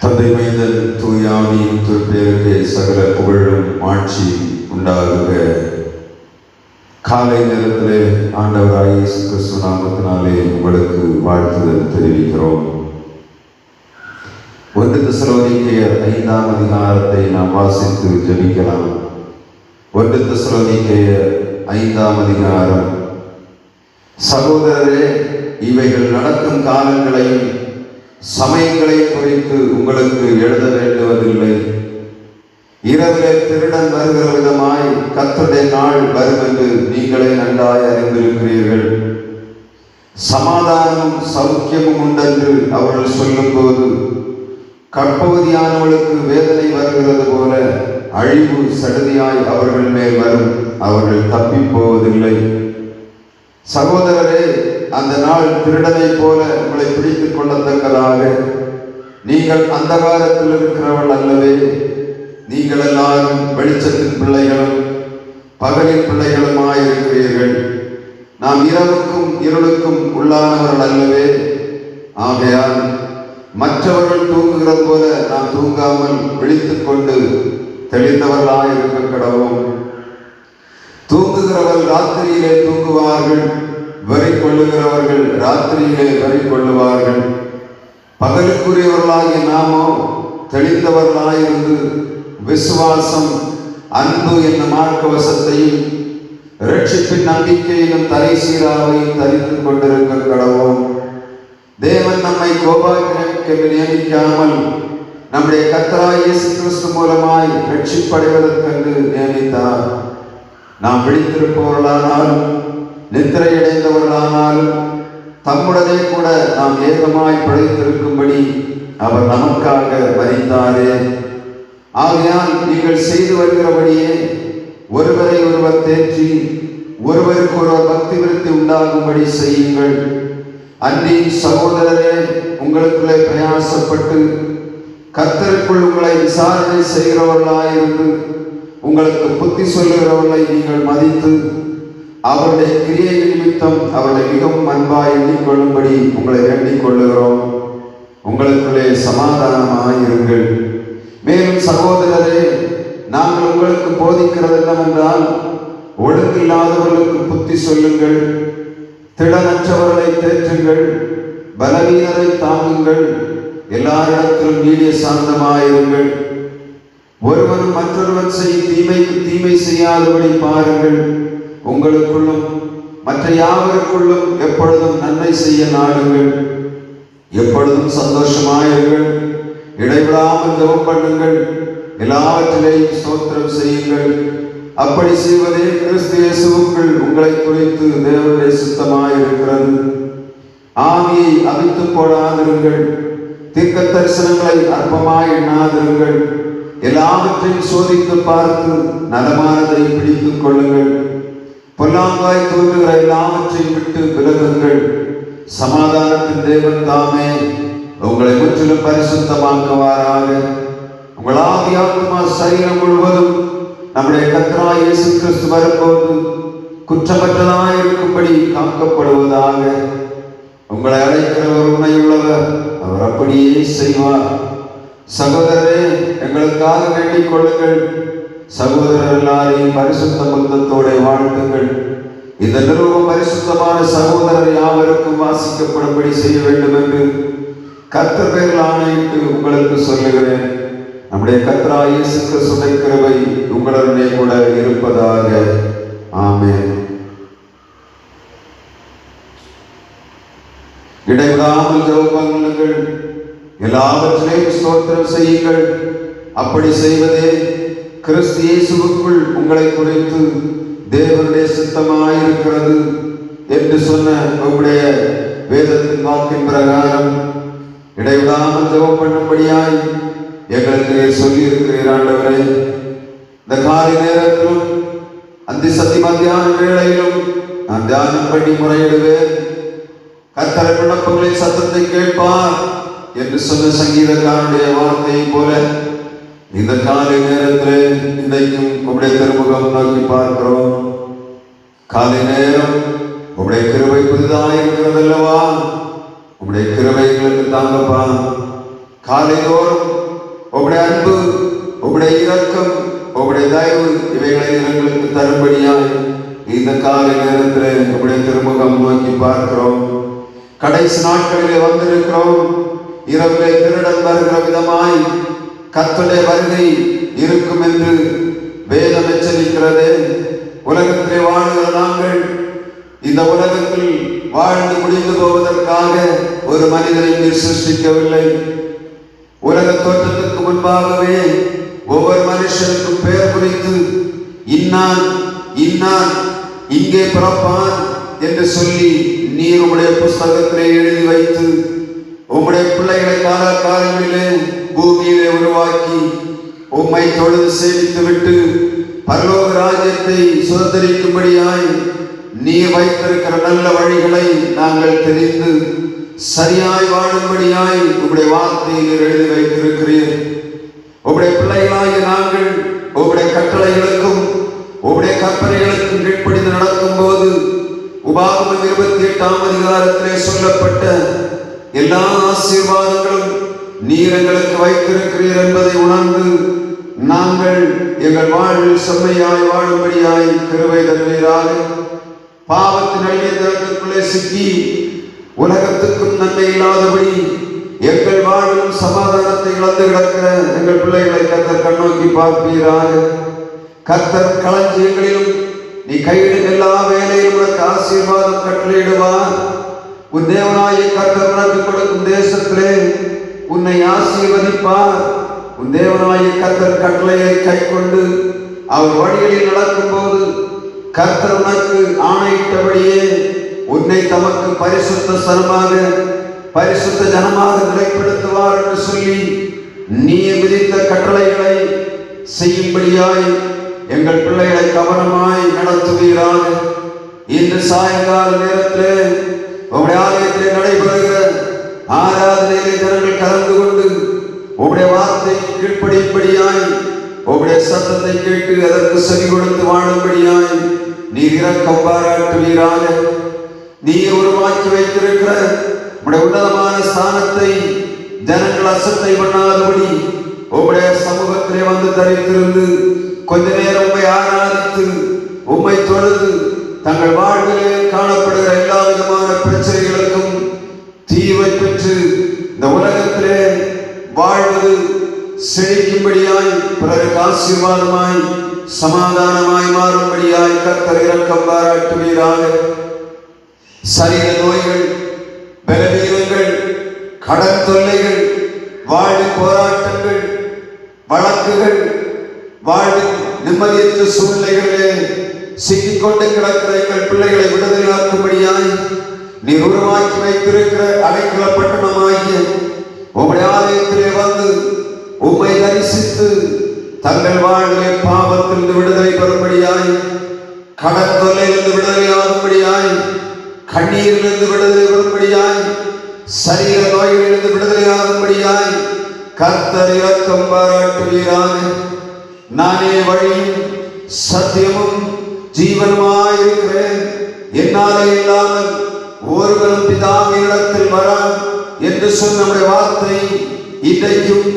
தந்தை மைந்தன் தூயாவியின் திருப்பெயருக்கு சகல புகழும் ஆட்சி உண்டாகுக. காலை நேரத்திலே ஆண்டவராகிய இயேசு கிறிஸ்து நாமத்தினாலே உங்களுக்கு வாழ்த்துதல் தெரிவிக்கிறோம். 1 தெசலோனிக்கேயர் 5ஆம் அதிகாரத்தை நாம் வாசித்து ஜெபிக்கலாம். 1 தெசலோனிக்கேயர் 5ஆம் அதிகாரம். சகோதரரே, இவைகள் நடக்கும் காலங்களையும் சமயங்களை குறித்து உங்களுக்கு எழுத வேண்டுவதில்லை. இரவிலே திருடன் வருகிற விதமாய் கர்த்தருடைய நாள் வரும் என்று நீங்களே நன்றாய் அறிந்திருக்கிறீர்கள். சமாதானமும் சௌக்கியமும் உண்டென்று அவர்கள் சொல்லும்போது கற்பவதியானவளுக்கு வேதனை வருகிறது போல அழிவு சடுதியாய் அவர்கள் மேல் வரும். அவர்கள் தப்பி போவதில்லை. சகோதரரே, அந்த நாள் திருடனை போல உங்களை பிடித்துக் கொள்ளத்தக்கதாக நீங்கள் அந்தகாரத்தில் இருக்கிறவள் அல்லவே. நீங்கள் எல்லாரும் வெளிச்சத்தின் பிள்ளைகளும் பகலின் பிள்ளைகளுமாயிருக்கிறீர்கள். நாம் இரவுக்கும் இருளுக்கும் உள்ளானவர்கள் அல்லவே. ஆகையால் மற்றவர்கள் தூங்குகிறது போல நாம் தூங்காமல் விழித்துக் கொண்டு தெளிந்தவர்களாயிருக்க கடவோம். தூங்குகிறவர்கள் ராத்திரியிலே தூங்குவார்கள், வரி கொள்ளுகிறவர்கள் ராத்திரியிலே வரி கொள்ளுவார்கள். பகலுக்குரியவர்களாகிய நாமோ தெளிந்தவர்களாயிருந்து விசுவாசம், அன்பு என்னும் மார்க்கவசத்தையும் இரட்சிப்பின் நம்பிக்கையிலும் தலை சீராவையும் தரித்துக் கொண்டிருக்க கடவோம். தேவன் நம்மை கோபாக்கிற்கு நியமிக்காமல் நம்முடைய கர்த்தராகிய இயேசு கிறிஸ்து மூலமாய் இரட்சிப்படைவதற்கென்று நியமித்தார். நாம் விழித்திருப்பவர்களானாலும் நித்திரையடைந்தவர்களானாலும் தம்முடனே கூட நாம் ஏகமாய் பிழைத்திருக்கும்படி அவர் நமக்காக மரித்தாரே. ஆகையால் நீங்கள் செய்து வருகிறபடியே ஒருவரை ஒருவர் தேற்றி ஒருவருக்கு ஒருவர் பக்தி விருத்தி உண்டாகும்படி செய்யுங்கள். அன்றி சகோதரரே, உங்களுக்குள்ளே பிரயாசப்பட்டு கர்த்தருக்குள் உங்களை விசாரணை செய்கிறவர்களாயிருந்து உங்களுக்கு புத்தி சொல்லுகிறவர்களை நீங்கள் மதித்து அவருடைய கிரியை நிமித்தம் அவர்களை மிகவும் அன்பாய் எண்ணிக்கொள்ளும்படி உங்களை வேண்டிக் கொள்ளுகிறோம். உங்களுக்குள்ளே சமாதானமாயிருங்கள். மேலும் சகோதரரே, நாங்கள் உங்களுக்கு போதிக்கிறது என்னவென்றால், ஒழுங்கில்லாதவர்களுக்கு புத்தி சொல்லுங்கள், திடனற்றவர்களை தேற்றுங்கள், பலவீனரை தாங்குங்கள், எல்லாரிடத்திலும் நீடிய சாந்தமாயிருங்கள். ஒருவன் மற்றொருவன் செய்யும் தீமைக்கு தீமை செய்யாதபடி பாருங்கள். உங்களுக்குள்ளும் மற்ற யாவருக்குள்ளும் எப்பொழுதும் நன்மை செய்ய நாடுங்கள். எப்பொழுதும் சந்தோஷமாயிருங்கள். இடைவிடாமல் ஜெபம் பண்ணுங்கள். எல்லாவற்றிலேயும் ஸ்தோத்திரம் செய்யுங்கள். அப்படி செய்வதே கிறிஸ்து இயேசுவுக்குள் உங்களை குறித்து தேவனுடைய சித்தமாயிருக்கிறது. ஆவியை அவித்து போடாதிருங்கள். தீர்க்க தரிசனங்களை அற்பமாய் எண்ணாதிருங்கள். எல்லாவற்றையும் சோதித்து பார்த்து நலமானதை பிடித்துக் கொள்ளுங்கள். பொல்லாங்காய் தோன்றுகிற எல்லாவற்றையும் விட்டு விலகுங்கள். சமாதானத்தின் தேவன் தாமே உங்களை முற்றிலும் பரிசுத்தமாக்குவாராக. உங்கள் ஆவி ஆத்துமா சரீரம் முழுவதும் நம்முடைய கர்த்தராகிய இயேசு கிறிஸ்து வரும்போது குற்றமற்றதாயிருக்கும்படி காக்கப்படுவதாக. உங்களை அழைக்கிறவர் உண்மையுள்ளவர், அவர் அப்படியே செய்வார். சகோதரரே, எங்களுக்காக வேண்டிக் கொள்ளுங்கள். சகோதரர் எல்லாரையும் பரிசுத்த முத்தத்தோடு வாழ்த்துங்கள். இந்த நிறுவனம் பரிசுத்தமான சகோதரர் யாவருக்கும் வாசிக்கப்படும்படி செய்ய வேண்டும் என்று கர்த்தர் பேரில் ஆணையிட்டு உங்களுக்கு சொல்லுகிறேன். நம்முடைய கர்த்தராகிய இயேசு கிறிஸ்துவின் கிருபை உங்களுடனே கூட இருப்பதாக. ஆமென். இடைவிடாமல் ஜெபம் பண்ணுங்கள். எல்லாவற்றையும் ஸ்தோத்திரம் செய்யுங்கள். அப்படி செய்வதே கிறிஸ்து இயேசுவுக்குள் உங்களை குறித்து தேவனுடைய சித்தமாயிருக்கிறது என்று சொன்ன உங்களுடைய வேதத்தின் வாக்கின் பிரகாரம் இடைவிடாமல் ஜெபம் பண்ணும்படியாய் எங்களுக்கு சொல்லி இருக்கிறீர். ஆண்டவரே, இந்த காலை நேரத்திலும் அந்த சத்தி மத்தியான வேளையிலும் நான் தியானம் பண்ணி முறையிடுவேன். கர்த்தர் விண்ணப்பங்களின் சத்தத்தை கேட்பார் என்று சொன்ன சங்கீதக்காரனுடைய வார்த்தையை போல இந்த காலை நேரத்தில் இன்றைக்கும் உங்களுடைய திருமுகம் நோக்கி பார்க்கிறோம். காலை நேரம் உங்களுடைய கிருபை புதிதாக இருக்கிறது அல்லவா? உங்களுடைய கிருபைகளுக்கு தாங்கப்பா. காலைதோறும் உம்முடைய அன்பு, உம்முடைய இரக்கம், உம்முடைய தயவு இவைகளை எங்களுக்கு தரும்படியாய் இந்த காலை நேரத்தில் உம்முடைய திருமுகம் நோக்கி பார்க்கிறோம். கடைசி நாட்களிலே வந்திருக்கிறோம். இரவிலே திருடன் வருகிற விதமாய் கர்த்தருடைய வருகை இருக்கும் என்று வேதம் எச்சரிக்கிறது. உலகத்திலே வாழ்கிற நாங்கள் இந்த உலகத்தில் வாழ்ந்து முடிந்து போவதற்காக ஒரு மனிதனை நீர் சிருஷ்டிக்கவில்லை. உலக தோற்றத்துக்கு முன்பாகவே ஒவ்வொரு மனுஷனுக்கும் பெயர் குறித்து இன்னான் இன்னான் இங்கே பிறப்பான் என்று சொல்லி நீர் உம்முடைய புஸ்தகத்திலே எழுதி வைத்து உம்முடைய பிள்ளைகளை காலங்களிலே பூமியிலே உருவாக்கி உம்மை தொழுது சேவித்து விட்டு பரலோக ராஜ்யத்தை சுதந்திரிக்கும்படியாய் நீர் வைத்திருக்கிற நல்ல வழிகளை நாங்கள் தெரிந்து சரியாய் வாழும்படியாய் உம்முடைய வார்த்தையை நீர் எழுதி வைத்திருக்கிறீர். உம்முடைய பிள்ளைகளாகிய நாங்கள் உம்முடைய கட்டளைகளுக்கும் உம்முடைய கற்பனைகளுக்கும் கீழ்ப்படிந்து நடக்கும் போது உபாகமம் 28ஆம் அதிகாரத்திலே சொல்லப்பட்ட எல்லா ஆசீர்வாதங்களும் நீர் எங்களுக்கு வைத்திருக்கிறீர் என்பதை உணர்ந்து நாங்கள் எங்கள் வாழ்வில் செம்மையாய் வாழும்படியாய் கிருபை தருவீராக. பாவத்தின் அழியத்திற்குள்ளே சிக்கி உலகத்துக்கும் நன்மை இல்லாதபடி எங்கள் வாழ்விலும் சமாதானத்தை இழந்து கிடக்கிற எங்கள் பிள்ளைகளை கர்த்தர் கண்ணோக்கி பார்ப்பீராக. கர்த்தர் களஞ்சியங்களிலும் நீ கையிடும் எல்லா வேலையிலும் உனக்கு ஆசீர்வாதம் கட்டளையிடுவார். உன் தேவனாகிய கர்த்தர் உனக்கு கொடுக்கும் தேசத்திலே உன்னை ஆசீர்வதிப்பார். உன் தேவனாகிய கர்த்தர் கட்டளையை கை கொண்டு அவர் வழிகளில் நடக்கும் போது கர்த்தர் உனக்கு ஆணையிட்டபடியே உன்னை தமக்கு பரிசுத்த ஸ்தலமாக பரிசுத்த ஜனமாக நிலைப்படுத்துவார் என்று சொல்லி நீ விதித்த கட்டளைகளை செய்யும்படியாய் எங்கள் பிள்ளைகளை கவனமாய் நடத்துவீராக. இன்று சாயங்கால நேரத்தில் உம்முடைய ஆலயத்திலே நடைபெறுகிற ஆராதனையிலே ஜனங்கள் கலந்து கொண்டு உம்முடைய வார்த்தை கீழ்ப்படியும்படியாய் உம்முடைய சத்தத்தை கேட்டு அதற்கு செவி கொடுத்து வாழும்படியாய் நீர் இரக்கம் பாராட்டுவீராக. நீர் உருவாக்கி வைத்திருக்கிற உம்முடைய உன்னதமான ஸ்தானத்தை ஜனங்கள் அசட்டை பண்ணாதபடி உம்முடைய சமூகத்திலே வந்து தரித்திருந்து கொஞ்ச நேரம் உம்மை ஆராதித்து உம்மை தொழுது தங்கள் வாழ்விலே காணப்படுகிற எல்லா விதமான பிரச்சனைகளுக்கும் தீர்வை பெற்று இந்த உலகத்திலே வாழ்வது செழிக்கும்படியாய் பிறருக்கு ஆசீர்வாதமாய் சமாதானமாய் மாறும்படியாய் கர்த்தர் இரக்கம் பாராட்டுவீராக. சரீர நோய்கள், பலவீனங்கள், கடன் தொல்லைகள், வாழ்வின் போராட்டங்கள், வழக்குகள், வாழ்வின் நிம்மதியற்ற சூழ்நிலைகளிலே சிக்கிக்கொண்டு கிடக்கிற எங்கள் பிள்ளைகளை விடுதலையாக்கும்படியாய் நீர் உருவாக்கி வைத்திருக்கிற அடைக்கல பட்டணமாகிய உம்முடைய ஆலயத்திலே வந்து உம்மை தரிசித்து தங்கள் வாழ்விலே பாவத்திலிருந்து விடுதலை பெறும்படியாய், கடன் தொல்லையிலிருந்து விடுதலையாகும்படியாய், கண்ணீரிலிருந்து விடுதலை பெறும்படியாய், சரீர நோய்களிலிருந்து விடுதலையாகும்படியாய் கர்த்தர் இரக்கம் பாராட்டுவீராக. நானே வழியும் சத்தியமும் ஜீவனுமாயிருக்கிறேன், என்னாலே இல்லாமல் ஒருவரும் பிதாவினிடத்தில் வரான் என்று சொன்ன நம்முடைய வார்த்தை இன்றைக்கும்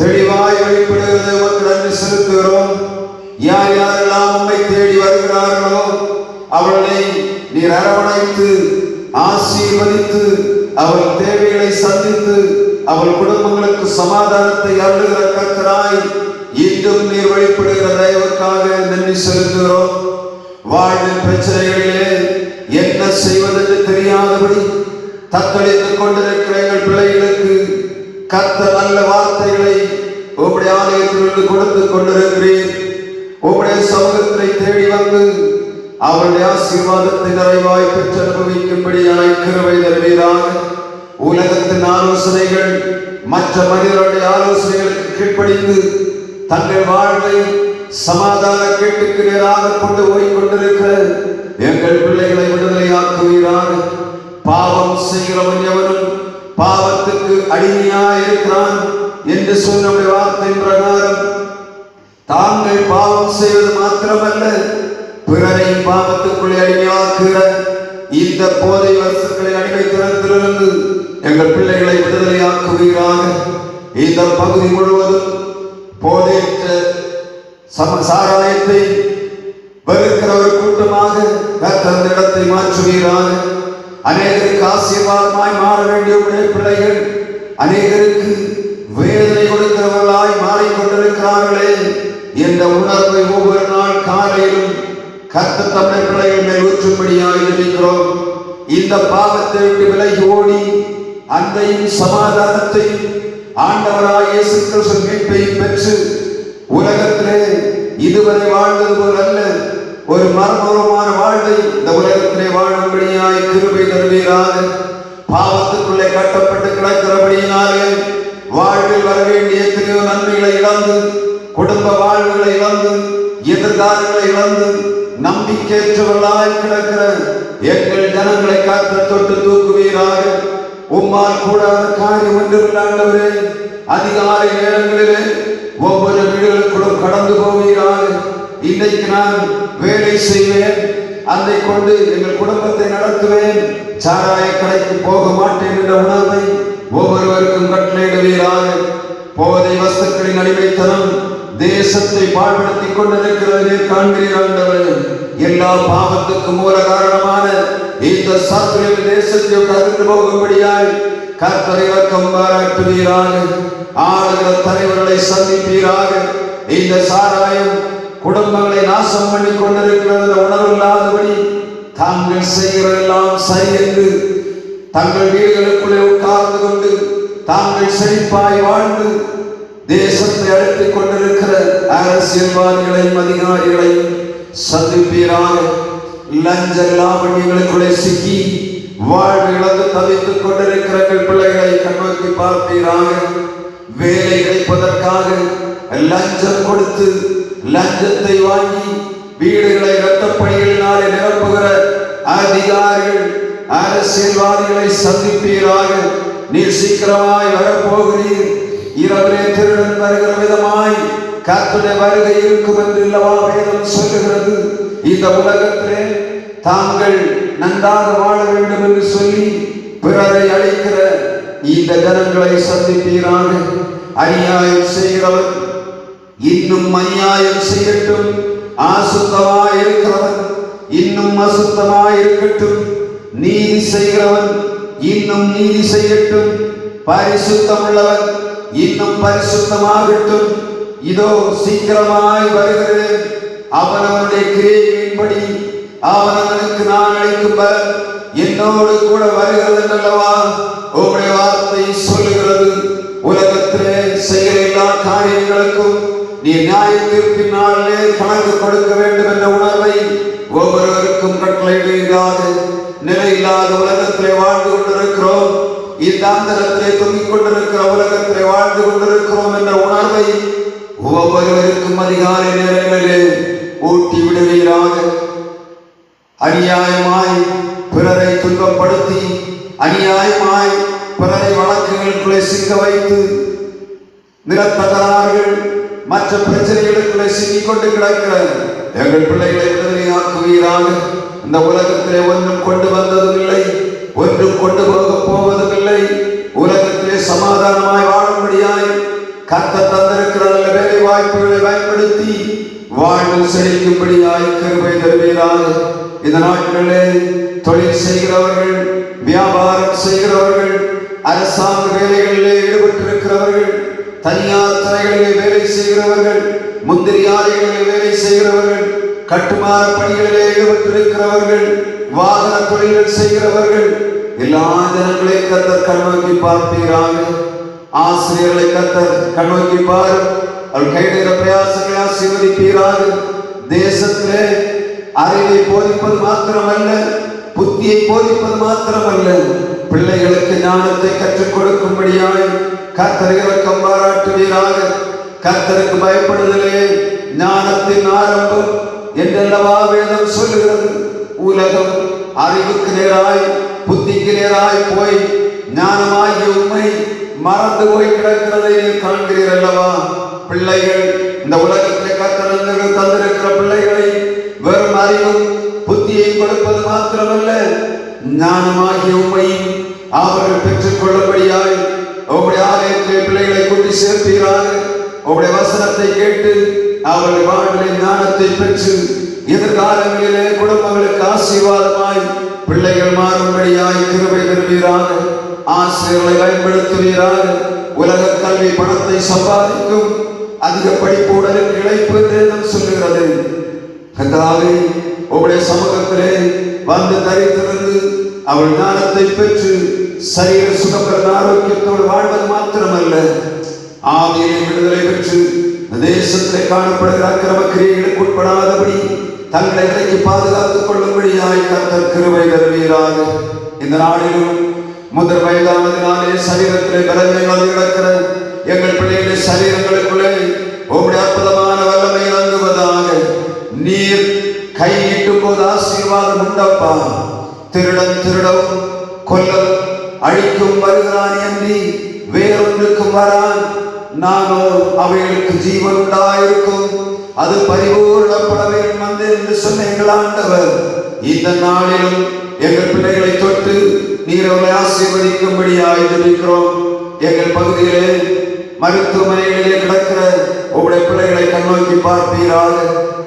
தெளிவாய் வெளிப்படுகிறது. உமக்கு நன்றி செலுத்துகிறோம். யார் யாரெல்லாம் உம்மை தேடி வருகிறார்களோ அவர்களை நீர் அரவணைத்து ஆசீர்வதித்து அவள் தேவைகளை சந்தித்து அவள் குடும்பங்களுக்கு சமாதானத்தை அருளுகிற கர்த்தராய் இன்றும் நீர் வெளிப்படுகிற தயவுக்காக நன்றி செலுத்துகிறோம். வாழ்வின் பிரச்சனைகளிலே என்ன செய்வதென்று தெரியாதபடி தத்தளித்துக் கொண்டிருக்கிற எங்கள் பிள்ளைகளுக்கு கர்த்தர் நல்ல வார்த்தைகளை உம்முடைய ஆலயத்திலிருந்து கொடுத்து கொண்டிருக்கிறீர். உம்முடைய சமூகத்தை தேடி வந்து அவருடைய ஆசீர்வாதத்தை நிறைவாய் பெற்று அனுபவிக்கும்படியாய் கிருபை தருவீராக. உலகத்தின் ஆலோசனைகள் மற்ற மனிதர்களுடைய ஆலோசனைகளுக்கு கீழ்ப்படிந்து தங்கள் வாழ்வை சமாதான கேட்டுக்கு நேராக கொண்டு போய் கொண்டிருக்கிற எங்கள் பிள்ளைகளை விடுதலையாக்குவீராக. பாவம் செய்கிறவன் எவனும் பாவத்துக்கு அடிமையாயிருக்கிறான் என்று சொன்ன வார்த்தையின் பிரகாரம் தாங்கள் பாவம் செய்வது மாத்திரமல்ல பிறரை பாவத்துக்குள்ளே அடிமையாக்குகிற இந்த போதை வஸ்துக்களை அடிமைத்தனத்திலிருந்து எங்கள் பிள்ளைகளை விடுதலையாக்குவீராக. இந்த பகுதி முழுவதும் போதையற்ற சாராயத்தை வெறுக்கிற ஒரு கூட்டமாக கர்த்தர் இடத்தை மாற்றுவீராக. அநேகருக்கு ஆசீர்வாதமாய் மாற வேண்டிய உடைய பிள்ளைகள் அநேகருக்கு வேதனை கொடுக்கிறவர்களாய் மாறிக்கொண்டிருக்கிறார்களே என்ற உணர்வை ஒவ்வொரு நாள் காலையிலும் கர்த்தர் தம்முடைய பிள்ளைகள் மேல் ஊற்றும்படியாக இருக்கிறோம். இந்த பாவத்தை விட்டு விலகி ஓடி அன்பையும் சமாதானத்தையும் ஆண்டவராய் இயேசு கிறிஸ்து மீட்பையும் பெற்று உலகத்திலே இதுவரை வாழ்ந்தது போல் அல்ல, ஒரு மர்மமான வாழ்வை இந்த உலகத்திலே வாழும்படியாய் கிருபை தருவீராக. பாவத்துக்குள்ளே கட்டப்பட்டு கிடக்கிறபடியினாலே வாழ்வில் வர வேண்டிய எத்தனையோ நன்மைகளை இழந்து, குடும்ப வாழ்வுகளை இழந்து, எதிர்காலங்களை இழந்து நம்பிக்கையற்றவர்களாய் கிடக்கிற எங்கள் ஜனங்களை காத்து தொட்டு தூக்குவீராக. உம்மால் கூடாத காரியம் ஒன்றுமில்லாண்டவரே, அதிகாலை நேரங்களிலே ஒவ்வொரு வீடுகளுக்குள்ளும் கடந்து போவீராக. இன்றைக்கு நான் வேலை செய்வேன், அதை கொண்டு எங்கள் குடும்பத்தை நடத்துவேன், சாராய கடைக்கு போக மாட்டேன் என்ற உணர்வை ஒவ்வொருவருக்கும் கட்டளையிடுவீராக. போதை வஸ்துக்களின் அடிமைத்தனம் தேசத்தை பாழ்படுத்திக் கொண்டிருக்கிறதே காண்கிறீர்கள். எல்லா பாவத்துக்கும் மூல காரணமான இந்த சத்துரு தேசத்தை கடந்து போகும்படியாய் கர்த்தர் இரக்கம் பாராட்டுவீராக. ஆளுகிற தலைவர்களை சந்திப்பீராக. இந்த சாராயம் குடும்பங்களை நாசம் பண்ணி கொண்டிருக்கிறது உணர்வில்லாதபடி தாங்கள் செய்கிறதெல்லாம் சரி என்று தங்கள் வீடுகளுக்குள்ளே உட்கார்ந்து கொண்டு தாங்கள் செழிப்பாய் வாழ்ந்து தேசத்தை அழைத்துக் கொண்டிருக்கிற அரசியல்வாதிகளையும் அதிகாரிகளையும் சந்திப்பீராக. லஞ்ச லாவண்யங்களுக்குள்ளே சிக்கி வாழ்வு இழந்து தவித்துக் கொண்டிருக்கிற பிள்ளைகளை கண்ணோக்கி பார்ப்பீராக. வேலை கிடைப்பதற்காக லஞ்சம் கொடுத்து லஞ்சத்தை வாங்கி வீடுகளை இரட்டப்பணிகளினாலே நிரப்புகிற அதிகாரிகள் அரசியல்வாதிகளை சந்திப்பீராக. நீர் சீக்கிரமாய் வரப்போகிறீர். இரவிலே திருடன் வருகிற விதமாய் கர்த்தருடைய வருகை இருக்கும் என்று இல்லவா வேதம் சொல்லுகிறது. இந்த உலகத்திலே தாங்கள் நன்றாக வாழ வேண்டும் என்று சொல்லி பிறரை அழைக்கிற இந்த ஜனங்களை சந்திப்பீராக. அநியாயம் செய்கிறவன் இன்னும் அநியாயம் செய்யட்டும், அசுத்தமாய் இருக்கிறவன் இன்னும் அசுத்தமாய் இருக்கட்டும், நீதி செய்கிறவன் இன்னும் நீதி செய்யட்டும், பரிசுத்தம் உள்ளவன் இன்னும் பரிசுத்தமாகட்டும். இதோ சீக்கிரமாய் வருகிறேன், அவனவனுடைய கிரியைகளின்படி அவனவனுக்கு நான் அளிக்கும் பலன் என்னோடு கூட வருகிறது என்றல்லவா உம்முடைய வார்த்தை சொல்லுகிறது. உலகத்திலே செய்கிற எல்லா காரியங்களுக்கும் நீ நியாய தீர்ப்பின் நாளிலே கணக்கு கொடுக்க வேண்டும் என்ற உணர்வை ஒவ்வொருவருக்கும் கட்டளையிடுவீராக. நிலையில்லாத உலகத்திலே வாழ்ந்து கொண்டிருக்கிறோம், இந்த அந்தரத்திலே தொங்கிக் கொண்டிருக்கிற உலகத்திலே வாழ்ந்து கொண்டிருக்கிறோம் என்ற உணர்வை ஒவ்வொருவருக்கும் அதிகாலை நேரங்களிலே ஊட்டி விடுவீராக. அநியாயமாய் பிறரை துன்பப்படுத்தி அநியாயமாய் பிறரை வழக்குகளுக்குள்ளே சிக்க வைத்து நிலத்தகராறுகள் மற்ற பிரச்சனைகளுக்குள்ளே சிக்கிக் கொண்டு கிடக்கிற எங்கள் பிள்ளைகளை விடுதலையாக்குவீராக. இந்த உலகத்திலே ஒன்றும் கொண்டு வந்ததும் இல்லை, ஒன்றும் கொண்டு போக போவதும் இல்லை. உலகத்திலே சமாதானமாய் வாழும்படியாய் கர்த்தர் தந்திருக்கிற நல்ல வேலை வாய்ப்புகளை பயன்படுத்தி வாழ்வு செழிக்கும்படியாய் கிருபை தருவீராக. இந்த நாட்களிலே தொழில் செய்கிறவர்கள், வியாபாரம் செய்கிறவர்கள், அரசாங்க வேலைகளிலே ஈடுபட்டிருக்கிறவர்கள், தனியார் துறைகளிலே வேலை செய்கிறவர்கள், முந்திரி ஆலைகளிலே வேலை செய்கிறவர்கள், கட்டுமான பணிகளிலே ஈடுபட்டிருக்கிறவர்கள், வாகன தொழில்கள் செய்கிறவர்கள், எல்லா ஜனங்களையும் கர்த்தர் கண்ணோக்கி பார்ப்பீராக. ஆசிரியர்களை கர்த்தர் கண்ணோக்கி பார், அவள் கைடுகிற பிரயாசங்களை ஆசீர்வதிப்பீராக. தேசத்திலே அறிவை போதிப்பது மாத்திரமல்ல, புத்தியை போதிப்பது மாத்திரமல்ல, பிள்ளைகளுக்கு ஞானத்தை கற்றுக் கொடுக்கும்படியாய் கர்த்தர் இரக்கம் பாராட்டுவீராக. கர்த்தருக்கு பயப்படுதலே ஞானத்தின் ஆரம்பம் என்றல்லவா வேதம் சொல்லுகிறது. உலகம் அறிவுக்கு நேராய் புத்திக்கு நேராய் போய் ஞானமாகிய உண்மை மறந்து போய் கிடக்கிறதை காண்கிறீர் அல்லவா. பிள்ளைகள் இந்த உலகத்திலே கர்த்தர் தந்திருக்கிற பிள்ளைகளை வெறும் அறிவும் புத்தியை கொடுப்பது மாத்திரமல்ல, ஞானமாகிய உண்மையும் அவர்கள் பெற்றுக் கொள்ளும்படியாய் உங்களுடைய ஆலயத்திலே பிள்ளைகளை கூட்டி உம்முடைய வசனத்தை கேட்டு அவர்கள் வாழ்விலே ஞானத்தை பெற்று எதிர்காலங்களிலே குடும்பங்களுக்கு ஆசீர்வாதமாய் பிள்ளைகள் மாறும்படியாய் கிருபை தருவீராக. ஆசிரியர்களை பயன்படுத்துவீராக. உலக கல்வி பணத்தை சம்பாதிக்கும், அதிக படிப்புடனும் இழைப்பு என்று சொல்லுகிறது. கர்த்தாவே, உம்முடைய சமூகத்திலே வந்து தரித்திருந்து அவள் ஞானத்தை பெற்று சரீர சுகபலன் ஆரோக்கியத்தோடு வாழ்வது மாத்திரமல்ல, ஆவியிலே விடுதலை பெற்று தேசத்திலே காணப்படுகிற அக்கிரம கிரியைகளுக்கு உட்படாதபடி தங்களை விலைக்கு பாதுகாத்துக் கொள்ளும்படியாய் கர்த்தர் கிருபை தருவீராக. இந்த நாளிலும் முதல் வயதானதினாலே சரீரத்திலே பலவீனங்கள் கிடக்கிற எங்கள் பிள்ளைகளுடைய சரீரங்களுக்குள்ளே உம்முடைய அற்புதமான வல்லமை இறங்குவதாக. நீர் கையிட்டும் போது ஆசீர்வாதம் உண்டப்பா. திருடன் திருடவும் கொல்லவும் அழிக்கும் வருகிறான் என்று வேறொன்றுக்கும் வரான். நானோ அவைகளுக்கு ஜீவன் உண்டாயிருக்கும், அது பரிபூரணப்பட வேண்டும் என்று சொன்ன எங்கள் ஆண்டவர் இந்த நாளிலும் எங்கள் பிள்ளைகளை தொட்டு நீர் அவர்களை ஆசீர்வதிக்கும்படியாய் ஜெபிக்கிறோம். எங்கள் பகுதியிலே மருத்துவமனைகளிலே கிடக்கிற உங்களுடைய பிள்ளைகளை கண்ணோக்கி பார்ப்பீராக.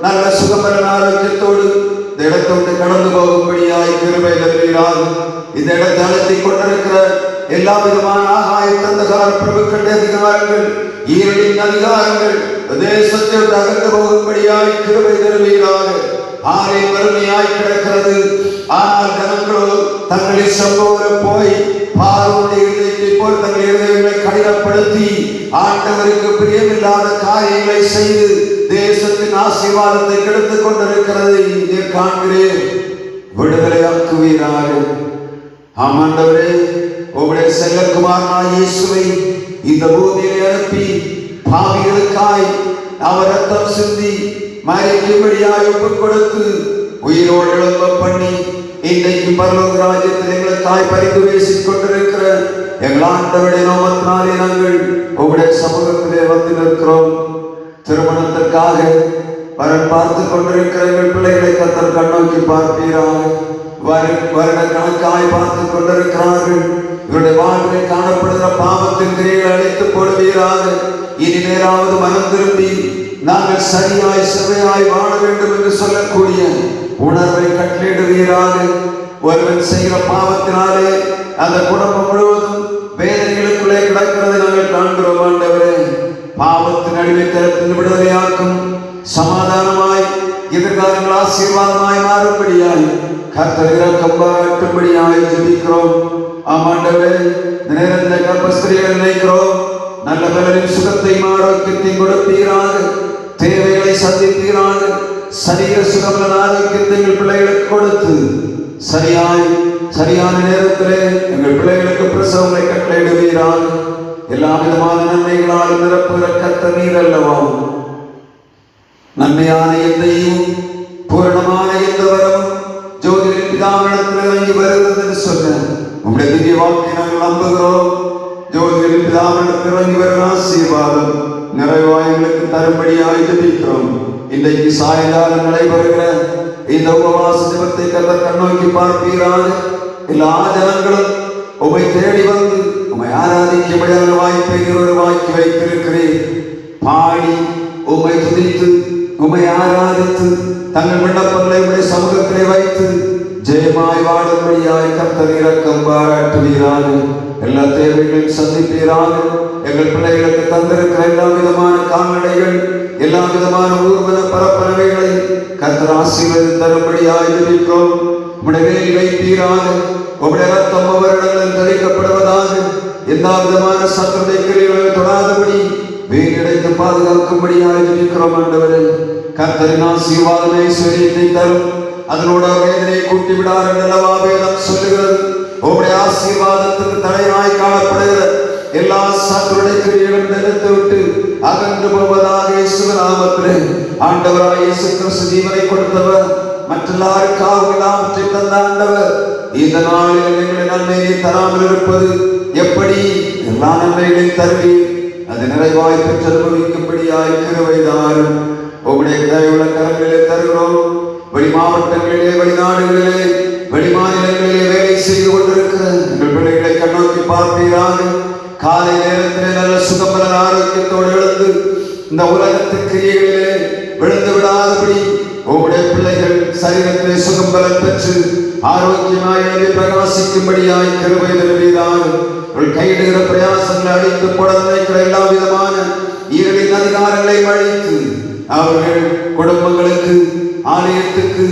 நல்ல சுகபலன் ஆரோக்கியத்தோடு இந்த இடத்தோடு கடந்து போகும்படியாய் கிருபை தருவீராக. இந்த இடத்தை அழுத்தி கொண்டிருக்கிற எல்லா விதமான ஆகாய தந்தகார பிரபுக்கள் அதிகாரங்கள், ஈரலின் அதிகாரங்கள் தேசத்தை அகன்று போகும்படியாய் கிருபை தருவீராக. ஆலை வறுமையாய் கிடக்கிறது, ஆனால் ஜனங்களோ தங்களில் சம்பவம் போய் பார்வோனுடைய இதயத்தை போல் தங்கள் இதயங்களை கடினப்படுத்தி ஆண்டவருக்கு பிரியமில்லாத காரியங்களை செய்து தேசத்தின் ஆசீர்வாதத்தை கெடுத்துக் கொண்டிருக்கிறது. இங்கே காண்கிறேன், விடுதலையாக்குவீராக. ஆண்டவரே, உம்முடைய செல்லக்குமாரனாய் இயேசுவை இந்த பூமியிலே அனுப்பி பாவிகளுக்காய் அவர் ரத்தம் சிந்தி மரிக்கும்படியாய் ஒப்புக் கொடுத்து உயிரோடு எழும்ப பண்ணி இன்றைக்கு பரலோக ராஜ்யத்தில் எங்களுக்காய் பரிந்து பேசிக் கொண்டிருக்கிற எங்கள் ஆண்டவருடைய நாமத்தினாலே நாங்கள் உம்முடைய சமூகத்திலே வந்து நிற்கிறோம். திருமணத்திற்காக வரன் பார்த்து கொண்டிருக்கிற எங்கள் பிள்ளைகளை கர்த்தர் கண்ணோக்கி பார்ப்பீராக. வருட கணக்காய் பார்த்து கொண்டிருக்கிறார்கள். இவருடைய வாழ்வில் காணப்படுகிற பாவத்தின் கிரியைகளை அழைத்து போடுவீராக. இனி நேராவது மனம் திரும்பி நாங்கள் சரியாய் செவ்வையாய் வாழ வேண்டும் என்று சொல்லக்கூடிய உணர்வை கட்டளையிடுவீராக. ஒருவன் செய்கிற பாவத்தினாலே அந்த குடும்பம் முழுவதும் வேதனைகளுக்குள்ளே கிடக்கிறதை நாங்கள் காண்கிறோம். ஆண்டவரே, பாவத்தின் அடிமைத்தனத்தின் விடுதலையாக்கும், சமாதானமாய் எதிர்காலங்கள் ஆசீர்வாதமாய் மாறும்படியாய் கர்த்தர் இரக்கம் பாராட்டும்படியாய் ஜெபிக்கிறோம். ஆமாண்டவரே, நிறைந்த கர்ப்பஸ்திரீகள் நினைக்கிறோம். நல்ல பலனின் சுகத்தையும் ஆரோக்கியத்தையும் கொடுப்பீராக. தேவைகளை சந்திப்பீராக. சரீர சுகபலன் ஆரோக்கியத்தை எங்கள் பிள்ளைகளுக்கு கொடுத்து சரியான நேரத்திலே எங்கள் பிள்ளைகளுக்கு பிரசவங்களை கட்டளையிடுவீராக. எல்லா விதமான நன்மைகளால் நிரப்புகிற கர்த்தர் நீர் அல்லவா. நன்மையான எந்தையும் பூரணமான எந்த வரமும் ஜோதியின் பிதாவிடத்தில் இறங்கி வருகிறது என்று சொன்ன உங்களுடைய திவ்ய வாக்கை நாங்கள் நம்புகிறோம். ஜோதியின் பிதாவிடத்தில் இறங்கி வருகிற ஆசீர்வாதம் நிறைவாய் எங்களுக்கு தரும்படியாய் ஜெபிக்கிறோம். இன்றைக்கு சாயங்காலம் நடைபெறுகிற இந்த உபவாச ஜெபத்தை கர்த்தர் கண்ணோக்கி பார்ப்பீராக. எல்லா ஜனங்களும் உம்மை தேடி வந்து உம்மை ஆராதிக்கும்படியான வாய்ப்பை உருவாக்கி வைத்திருக்கிறேன். பாடி உம்மை துதித்து உம்மை ஆராதித்து தங்கள் விண்ணப்பங்களை உடைய சமூகத்திலே வைத்து ஜெயமாய் வாழும்படியாய் கர்த்தர் இரக்கம் பாராட்டுவீராக. எல்லா தேவைகளையும் சந்திப்பீராக. எங்கள் பிள்ளைகளுக்கு தந்திருக்கிற எல்லா விதமான கால்நடைகள், எல்லா விதமான ஊர்வன பரப்பரவைகளை கர்த்தர் ஆசீர்வதி தரும்படியாய் ஜெபிக்கிறோம். உம்முடைய வேலில் வைப்பீராக. உம்முடைய ரத்தம் அவரிடங்களில் தெளிக்கப்படுவதாக. எல்லா விதமான சத்துருடைய கிரியைகளை தொடாதபடி வேலையடைத்து பாதுகாக்கும்படியாய் ஜெபிக்கிறோம். ஆண்டவரே, கர்த்தரின் ஆசீர்வாதமே ஐஸ்வரியத்தை தரும், அதனோட வேதனையை கூட்டி விடார் என்றல்லவா வேதம் சொல்லுகிறது. உம்முடைய ஆசீர்வாதத்துக்கு தடையாய் காணப்படுகிற எல்லா சத்துருடைய கிரியைகளும் நிறுத்தி விட்டு அகன்று போவதாக இயேசுவின் நாமத்திலே. ஆண்டவராய் இயேசு கிறிஸ்து ஜீவனை கொடுத்தவர், மற்றெல்லாருக்காக எல்லாவற்றை தந்த ஆண்டவர், இந்த நாளில் எங்களுடைய நன்மையை தராமல் இருப்பது எப்படி? எல்லா நன்மைகளையும் தருவீர். அது நிறைவாய் பெற்று அனுபவிக்கும்படியாய் கிருபை தாரும். உம்முடைய தயவுள்ள கரங்களிலே தருகிறோம். வெளி மாவட்டங்களிலே, வெளிநாடுகளிலே, வெளி மாநிலங்களிலே வேலை செய்து கொண்டிருக்கிற எங்கள் பிள்ளைகளை கண்ணோக்கி பார்ப்பீராக. காலை நேரத்திலே நல்ல சுகபலன் ஆரோக்கியத்தோடு எழுந்து இந்த உலகத்தின் கிரியைகளிலே விழுந்து விடாதபடி உம்முடைய பிள்ளைகள் சரீரத்தை சுகம் பலம் பெற்று ஆரோக்கியமாய் பிரகாசிக்கும்படியாய் கிருபை தருவீராக. கையிடுகிற பிரயாசங்களை அழித்து போட நினைக்கிற எல்லா விதமான ஈரலின் அதிகாரங்களை அழித்து அவர்கள் குடும்பங்களுக்கு, ஆலயத்துக்கு,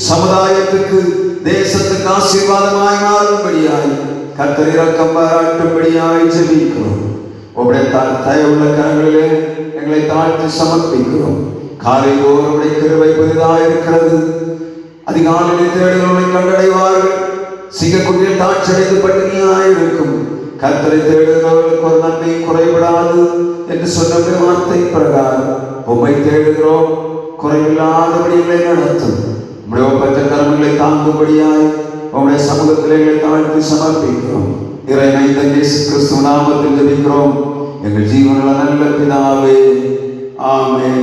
சமுதாயத்துக்கு, தேசத்துக்கு ஆசீர்வாதமாய் மாறும்படியாய் கர்த்தர் இரக்கம் பாராட்டும்படியாய் ஜெபிக்கிறோம். உம்முடைய தயவுள்ள கரங்களிலே எங்களை தாழ்த்தி சமர்ப்பிக்கிறோம். காலைதோறும் உம்முடைய கிருபை புதிதாக இருக்கிறது. அதிகாலையில் தேடுகிறவர்களை கண்டடைவார்கள். சிங்கக்குட்டியில் தாட்சடைந்து பட்டினியாய் இருக்கும். கர்த்தரை தேடுகிறவர்களுக்கு ஒரு நன்மை குறைபடாது என்று சொன்ன வார்த்தை பிரகாரம் உம்மை தேடுகிறோம். குறைவில்லாதபடி எங்களை நடத்தும். உம்முடைய ஒப்பற்ற கரங்களை தாங்கும்படியாய் உம்முடைய சமூகத்தில் எங்களை தாழ்த்தி சமர்ப்பிக்கிறோம். இறைமைந்த இயேசு கிறிஸ்து நாமத்தில் ஜெபிக்கிறோம் எங்கள் ஜீவனுள்ள நல்ல பிதாவே, ஆமென்.